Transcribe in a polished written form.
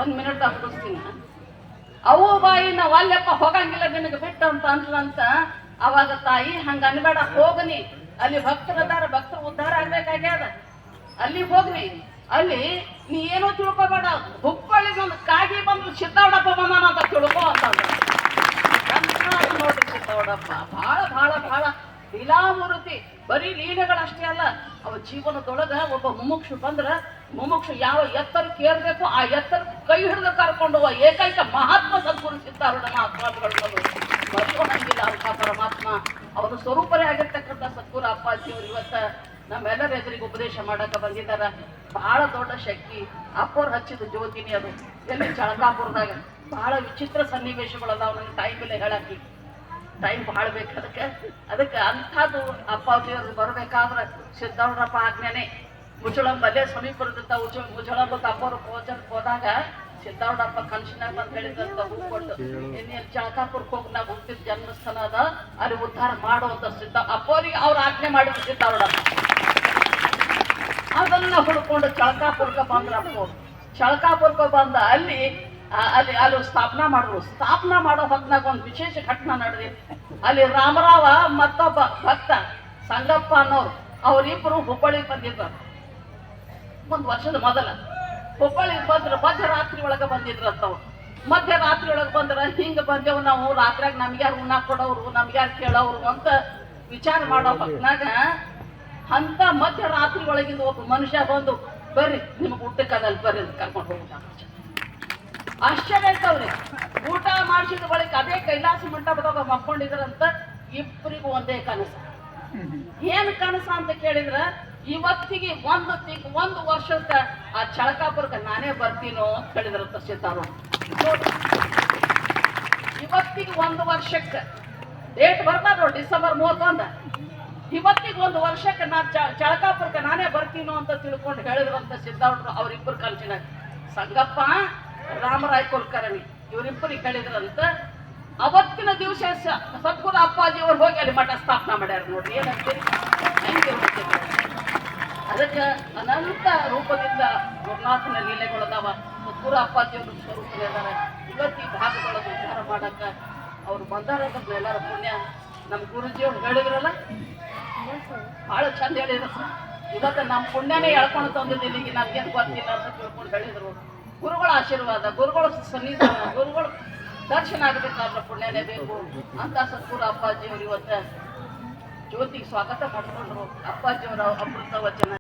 ಒಂದ್ ಮಿನಿಟ್ ಮುಗಿಸ್ತೀನಿ. ಅವು ಬಾಯಿ ನಾವು ಅಲ್ಲೆಪ್ಪ ಹೋಗಂಗಿಲ್ಲ ನಿನಗೆ ಬಿಟ್ಟು ಅಂತ ಅಂದ್ಲಂತ. ಅವಾಗ ತಾಯಿ ಹಂಗ ಅನ್ಬೇಡ, ಹೋಗನಿ ಅಲ್ಲಿ ಭಕ್ತರದಾರ, ಭಕ್ತರು ಉದ್ಧಾರ ಆಗ್ಬೇಕಾಗ್ಯಾದ, ಅಲ್ಲಿ ಹೋಗ್ನಿ. ಅಲ್ಲಿ ನೀ ಏನೋ ತಿಳ್ಕೊಬೇಡ, ಹುಬ್ಬಳ್ಳಿ ಒಂದು ಕಾಗಿ ಬಂದು ಸಿದ್ದವಡಪ್ಪ ಬಂದಾನ ಅಂತ ತಿಳ್ಕೊ ಅಂತಂದ್ರ. ನೋಡ್ರಿ ಸಿದ್ದವಡಪ್ಪ ಬಹಳ ಬಹಳ ಬಹಳ ಲೀಲಾಮೂರ್ತಿ. ಬರೀ ಲೀಲೆಗಳಷ್ಟೇ ಅಲ್ಲ, ಅವ ಜೀವನದೊಳಗ ಒಬ್ಬ ಮುಮುಕ್ಷು ಬಂದ್ರ ಮುಮುಕ್ಷು ಯಾವ ಎತ್ತರ ಕೇರ್ಬೇಕು ಆ ಎತ್ತರ ಕೈ ಹಿಡಿದು ಕರ್ಕೊಂಡು ಹೋಗುವ ಏಕೈಕ ಮಹಾತ್ಮ ಸದ್ಗುರು ಸಿದ್ದಾರೂಢ ಮಹಾಸ್ವಾಮಿಗಳು. ಮರೆಯೋಣಂಗಿಲ್ಲ ಅಂತ ಪರಮಾತ್ಮ ಅವರ ಸ್ವರೂಪರೇ ಆಗಿರ್ತಕ್ಕಂಥ ಸದ್ಗುರು ಅಪ್ಪಾಜಿಯವರು ಇವತ್ತ ನಮ್ಮೆಲ್ಲರ ಎದುರಿಗೆ ಉಪದೇಶ ಮಾಡಕ ಬಂದಿದ್ದಾರ. ಬಹಳ ದೊಡ್ಡ ಶಕ್ತಿ. ಅಪ್ಪವ್ರು ಹಚ್ಚಿದ ಜ್ಯೋತಿನಿ ಅದು ಎಲ್ಲಿ ಚಳಕಾಪುರದಾಗ. ಬಹಳ ವಿಚಿತ್ರ ಸನ್ನಿವೇಶಗಳದಾವ, ನನಗೆ ಟೈಮ್ ಇಲ್ಲ ಹೇಳಕ್ಕೆ, ಟೈಮ್ ಭಾಳ ಬೇಕು ಅದಕ್ಕೆ ಅಂಥದ್ದು ಅಪ್ಪಾಜಿಯವ್ರು ಬರ್ಬೇಕಾದ್ರೆ ಸಿದ್ದವರಪ್ಪ ಆಜ್ಞಾನೆ ಮುಚ್ಚಳಂಬಲ್ಲೇ ಸಮೀಪದ ಮುಚ್ಚಳಂಬಕ್ಕೆ ಅಪ್ಪವ್ರು ಭೋಜನಕ್ಕೆ ಹೋದಾಗ ಸಿದ್ದವರಪ್ಪ ಕನಸಿನಾಗ ಬಂದು ಹೇಳಿದಂತ ಹೂಕೊಂಡು ಇನ್ನೇನು ಚಳಕಾಪುರಕ್ಕೆ ಹೋಗಿ ನಾವು ಹುಟ್ಟಿದ ಜನ್ಮಸ್ಥಾನ ಅದ, ಅಲ್ಲಿ ಉದ್ಧಾರ ಮಾಡುವಂತ ಸಿದ್ಧ ಅಪ್ಪವ್ರಿಗೆ ಅವ್ರು ಆಜ್ಞೆ ಮಾಡಿದ್ರು ಸಿದ್ದವರಪ್ಪ. ಅದನ್ನ ಹುಡ್ಕೊಂಡು ಚಳಕಾಪುರಕ್ಕೆ ಬಂದ್ರಪ್ಪ. ಚಳಕಾಪುರಕ್ಕೆ ಬಂದ ಅಲ್ಲಿ ಅಲ್ಲಿ ಅಲ್ಲಿ ಸ್ಥಾಪನಾ ಮಾಡಿದ್ರು. ಸ್ಥಾಪನಾ ಮಾಡೋ ಹೊತ್ನಾಗ ಒಂದು ವಿಶೇಷ ಘಟನೆ ನಡೆದಿತ್ತು. ಅಲ್ಲಿ ರಾಮರಾವ ಮತ್ತೊಬ್ಬ ಭಕ್ತ ಸಂಗಪ್ಪ ಅನ್ನೋರು ಅವರಿಬ್ಬರು ಹುಬ್ಬಳ್ಳಿಗೆ ಬಂದಿದ್ರು. ಒಂದು ವರ್ಷದ ಮೊದಲ ಹುಬ್ಬಳ್ಳಿಗೆ ಬಂದ್ರು. ಮಧ್ಯರಾತ್ರಿ ಒಳಗೆ ಬಂದಿದ್ರಂತವ್ರು. ಮಧ್ಯರಾತ್ರಿ ಒಳಗೆ ಬಂದ್ರ ಹಿಂಗ ಬಂದೇವು ನಾವು, ರಾತ್ರಿಯಾಗ ನಮ್ಗೆ ಯಾರು ಉಣ್ಣಾಕ್ ಕೊಡೋರು, ನಮ್ಗೆ ಯಾರು ಕೇಳೋರು ಅಂತ ವಿಚಾರ ಮಾಡೋ ಹೊತ್ನಾಗ ಅಂತ ಮಧ್ಯರಾತ್ರಿ ಒಳಗಿಂದ ಒಬ್ಬ ಮನುಷ್ಯ ಬಂದು ಬರ್ರಿ ನಿಮ್ಗೆ ಊಟಕ್ಕದಲ್ಲಿ ಬರ್ರಿ ಕರ್ಕೊಂಡು ಹೋಗ್ತಾ. ಆಶ್ಚರ್ಯ ಆಯ್ತವ್ರಿ. ಊಟ ಮಾಡಿಸಿದ ಬಳಿಕ ಅದೇ ಕೈಲಾಸ ಮಂಟಪದಾಗ ಮಕ್ಕೊಂಡಿದ್ರಂತ. ಇಬ್ಬರಿಗೂ ಒಂದೇ ಕನಸ. ಏನ್ ಕನಸ ಅಂತ ಕೇಳಿದ್ರ, ಇವತ್ತಿಗೆ ಒಂದು ವರ್ಷಕ್ಕ ಆ ಚಳಕಾಪುರಕ್ಕೆ ನಾನೇ ಬರ್ತೀನೋ ಅಂತ ಹೇಳಿದ್ರಂತ ಸಿದ್ದಾರು. ಇವತ್ತಿಗೆ ಒಂದು ವರ್ಷಕ್ಕೆ ಡೇಟ್ ಬರ್ತಾರ ನೋಡಿ, ಡಿಸೆಂಬರ್ 31. ಇವತ್ತಿಗೆ ಒಂದು ವರ್ಷಕ್ಕೆ ನಾ ಚಳಕಾಪುರಕ್ಕೆ ನಾನೇ ಬರ್ತೀನೋ ಅಂತ ತಿಳ್ಕೊಂಡು ಹೇಳಿದ್ರಂತ ಸಿದ್ದಾರು. ಅವ್ರಿಬ್ಬರು ಕನಸಿನಾಗ ಸಂಗಪ್ಪ ರಾಮರಾಯ್ ಕುಲಕರ್ಣಿ ಇವರಿಬ್ಬರಿಗೆ ಹೇಳಿದ್ರಂತ. ಅವತ್ತಿನ ದಿವಸ ಸದ್ಗುರು ಅಪ್ಪಾಜಿ ಅವ್ರು ಹೋಗಿ ಅಲ್ಲಿ ಮಠ ಸ್ಥಾಪನಾ ಮಾಡ್ಯಾರ. ನೋಡ್ರಿ ಏನಂತೀರಿ, ಅದಕ್ಕೆ ಅನಂತ ರೂಪದಿಂದ ಗುರುನಾಥನ ಲೀಲೆಗಳದಾವ. ಸದ್ಗುರು ಅಪ್ಪಾಜಿ ಅವರು ಸ್ವರೂಪನೇ ಅದಾರ. ಇವತ್ತಿ ಭಾಗದೊಳಗೆ ಉದ್ಧಾರ ಮಾಡಕ್ಕ ಅವ್ರು ಬಂದಾರದ ಎಲ್ಲರ ಪುಣ್ಯ. ನಮ್ಮ ಗುರುಜಿಯವ್ರು ಹೇಳಿದ್ರಲ್ಲ ಬಹಳ ಚಂದ ಹೇಳಿದ್ರು. ಇವತ್ತು ನಮ್ಮ ಪುಣ್ಯನೇ ಎಳ್ಕೊಂಡು ತಂದಿದ್ದೀನಿ, ಈಗ ನಮ್ಗೇನು ಗೊತ್ತಿಲ್ಲ ಅಂತ ತಿಳ್ಕೊಂಡು ಹೇಳಿದ್ರು. ಗುರುಗಳ ಆಶೀರ್ವಾದ, ಗುರುಗಳ ಸನ್ನಿಧಾನ, ಗುರುಗಳ ದರ್ಶನ ಆಗಬೇಕಾದ್ರೆ ಪುಣ್ಯನೇ ಬೇಕು ಅಂತ ಸದ್ಗುರು ಅಪ್ಪಾಜಿಯವರು ಇವತ್ತ ಜ್ಯೋತಿಗೆ ಸ್ವಾಗತ ಮಾಡಿಕೊಂಡ್ರು. ಅಪ್ಪಾಜಿಯವರ ಅಮೃತ ವಚನ